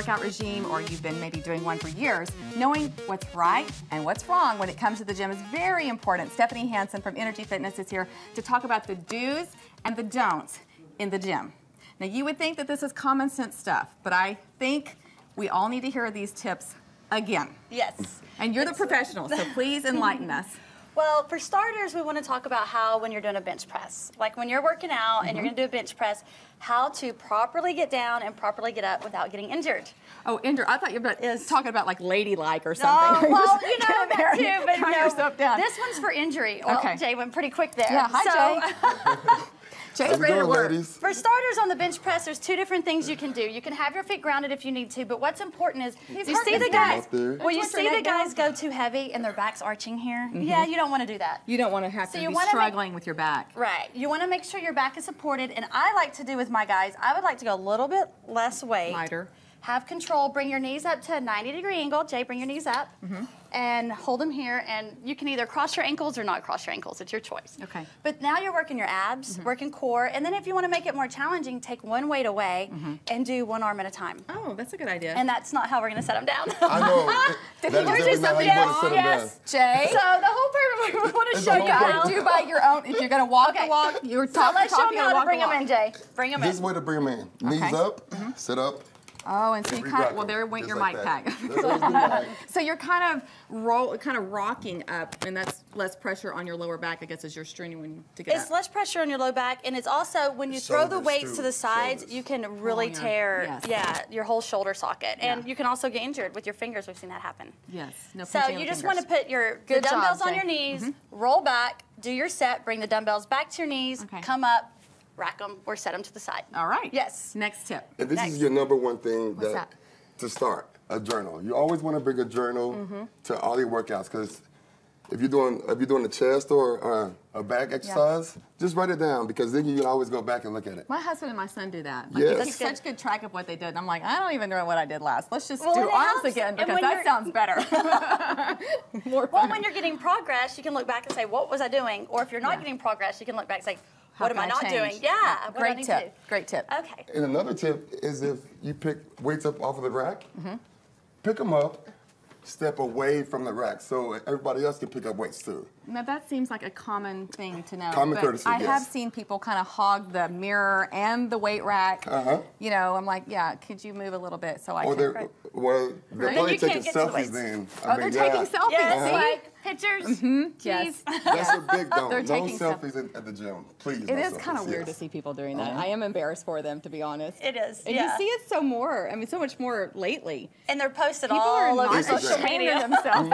workout regime or you've been maybe doing one for years, knowing what's right and what's wrong when it comes to the gym is very important. Stephanie Hanson from Innergy Fitness is here to talk about the do's and the don'ts in the gym. Now, you would think that this is common sense stuff, but I think we all need to hear these tips again. Yes. And you're the professional, so please enlighten us. Well, for starters, we want to talk about how when you're doing a bench press, like when you're working out and you're going to do a bench press, how to properly get down and properly get up without getting injured. Oh, injured. I thought you were talking about like ladylike or something. No, well, you know that too, but calm yourself down. This one's for injury. Well, Okay. Jay went pretty quick there. Yeah, hi, Jay. Jay's ready to work. For starters, on the bench press, there's two different things you can do. You can have your feet grounded if you need to, but what's important is you see the guys. Well, you see the guys go too heavy and their back's arching here. Yeah, you don't want to do that. You don't want to have to be struggling with your back. Right. You want to make sure your back is supported, and I like to do with my guys, I would like to go a little bit less weight. Lighter. Have control. Bring your knees up to a 90-degree angle. Jay, bring your knees up. And hold them here, and you can either cross your ankles or not cross your ankles. It's your choice. Okay. But now you're working your abs, working core, and then if you want to make it more challenging, take one weight away and do one arm at a time. Oh, that's a good idea. And that's not how we're going to set them down. I know. Did That you is do definitely something not how you else? want to set 'em Yes, Jay. So the whole purpose, we want to It's show the you whole how. purpose. Do by your own. If you're going to walk the walk, you're So talking. let's show them you how to walk bring the them walk. in, Jay. Bring them in. This is the way to bring them in. Knees Okay. up, sit up. Oh, and so you kind of, well, there went your mic pack. So you're kind of rocking up, and that's less pressure on your lower back, I guess, as you're straining to get It's up. less pressure on your low back, and it's also when you throw the Shoulders, weights too. to the sides, Shoulders. you can really your- tear, yes. your whole shoulder socket, and you can also get injured with your fingers. We've seen that happen. Yes. No So pinching you of just fingers. want to put the Good job, dumbbells on Jay. your knees, roll back, do your set, bring the dumbbells back to your knees, Okay. come up, rack them, or set them to the side. All right. Yes. Next tip. And this Next. is your number one thing What's that? to start, a journal. You always want to bring a journal to all your workouts, because if you're doing a chest or a back exercise, just write it down, because then you can always go back and look at it. My husband and my son do that. Like, Yes. They keep such good track of what they did. And I'm like, I don't even know what I did last. Let's just Well, do and it arms helps. again, And because when that you're- sounds better. More Well, fun. when you're getting progress, you can look back and say, what was I doing? Or if you're not getting progress, you can look back and say, what am I not doing? Yeah, what do I Great need to do? tip. Great tip. Okay. And another tip is if you pick weights up off of the rack, pick them up, step away from the rack so everybody else can pick up weights too. Now that seems like a common thing to know. Common but courtesy, I have yes. seen people kind of hog the mirror and the weight rack. You know, I'm like, yeah, could you move a little bit so I Or can? they're, well, they're Right? probably You can't taking get to the selfies weights. then. Oh, they're taking selfies. Yes, See? like pictures. Yes. That's a big don't. They're No taking selfies at the gym, please. It no is selfies, kind of weird to yes. see people doing that. I am embarrassed for them, to be honest. It is, And you see it so much more lately. And they're posted People all are over not social Exactly. media. themselves.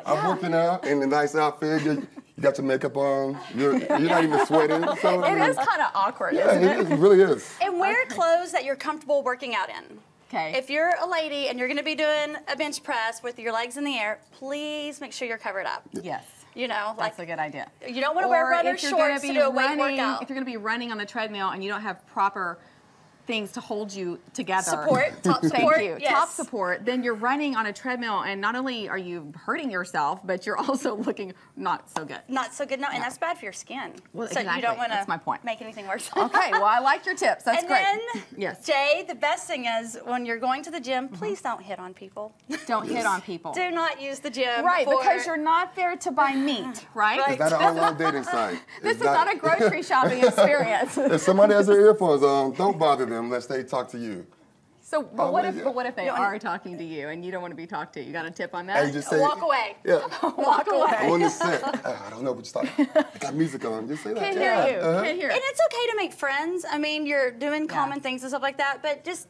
I'm working out in a nice outfit. You got your makeup on. You're not even sweating. So, It is kind of awkward, Yeah, isn't it? it really is. And wear clothes that you're comfortable working out in. Okay. If you're a lady and you're going to be doing a bench press with your legs in the air, please make sure you're covered up. Yes. You know, That's like a good idea. you don't want to wear Or rubber if you're gonna shorts to be do a weight running, workout. if you're going to be running on the treadmill and you don't have proper things to hold you together. Support, top Thank support, you. yes. Top support. Then you're running on a treadmill, and not only are you hurting yourself, but you're also looking not so good. Not so good, no, and that's bad for your skin. Well, so you exactly. don't want That's my point. to make anything worse. Okay, well, I like your tips. That's And great. then, Yes. Jay, the best thing is when you're going to the gym, please don't hit on people. Don't hit on people. Do not use the gym. Right, for, because you're not there to buy meat, right? Right. It's not an online dating site. This is not a grocery shopping experience. If somebody has their earphones on, don't bother them unless they talk to you. So, but what if they You don't are talking to you and you don't want to be talked to? You got a tip on that? And just say, Walk away. Yeah. Walk I'm away. on the set. I don't know what you're talking. I got music on. Just say that. Can't yeah. hear you. Can't hear. And it's okay to make friends. I mean, you're doing common things and stuff like that, but just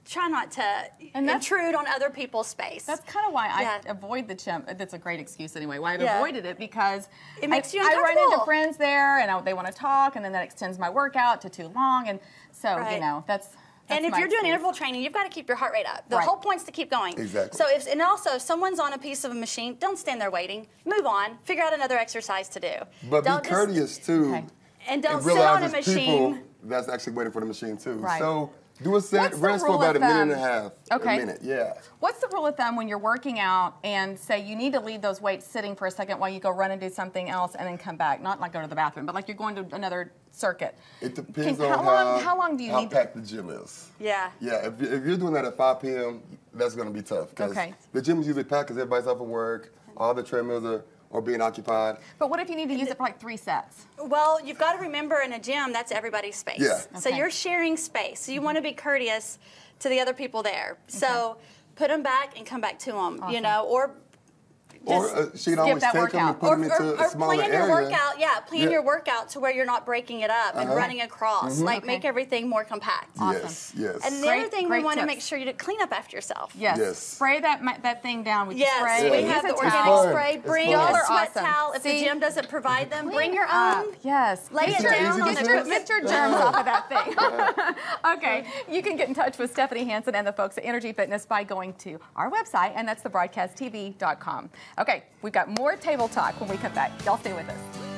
try not to intrude on other people's space. That's kind of why Yeah. I avoid the gym. That's a great excuse anyway. Why I've Yeah. avoided it, because It makes you I run into uncomfortable. friends there and they want to talk, and then that extends my workout to too long, and so Right. you know that's. And if my you're doing excuse. interval training, you've got to keep your heart rate up. The Right. whole point's to keep going. Exactly. So and also, if someone's on a piece of a machine, don't stand there waiting. Move on. Figure out another exercise to do. But Don't be just- courteous too. Okay. And don't and sit realize on a there's machine. people that's actually waiting for the machine too. Right. So Do a set, rest for about a minute and a half. Okay. A minute, yeah. What's the rule of thumb when you're working out and say you need to leave those weights sitting for a second while you go run and do something else and then come back? Not like go to the bathroom, but like you're going to another circuit. It depends on how long do you need packed the gym is. Yeah. Yeah, if you're doing that at 5 p.m., that's going to be tough. Because the gym is usually packed because everybody's up at work. All the treadmills are being occupied. But what if you need to use it for like 3 sets? Well, you've got to remember in a gym, that's everybody's space. Yeah. So you're sharing space. So you want to be courteous to the other people there. So put them back and come back to them, you know, or she'd always take them and put them into a smaller plan area. Your workout, plan your workout to where you're not breaking it up and running across. Like make everything more compact. Yes, yes. And the other thing, we want to make sure you clean up after yourself. Yes. Spray that thing down with spray. We have the organic spray. Bring a sweat awesome. towel. If the gym doesn't provide them, bring your own. Yes. Lay it down on the Get your germs off of that thing. Okay. You can get in touch with Stephanie Hanson and the folks at Innergy Fitness by going to our website, and that's thebroadcasttv.com. Okay, we've got more table talk when we come back. Y'all stay with us.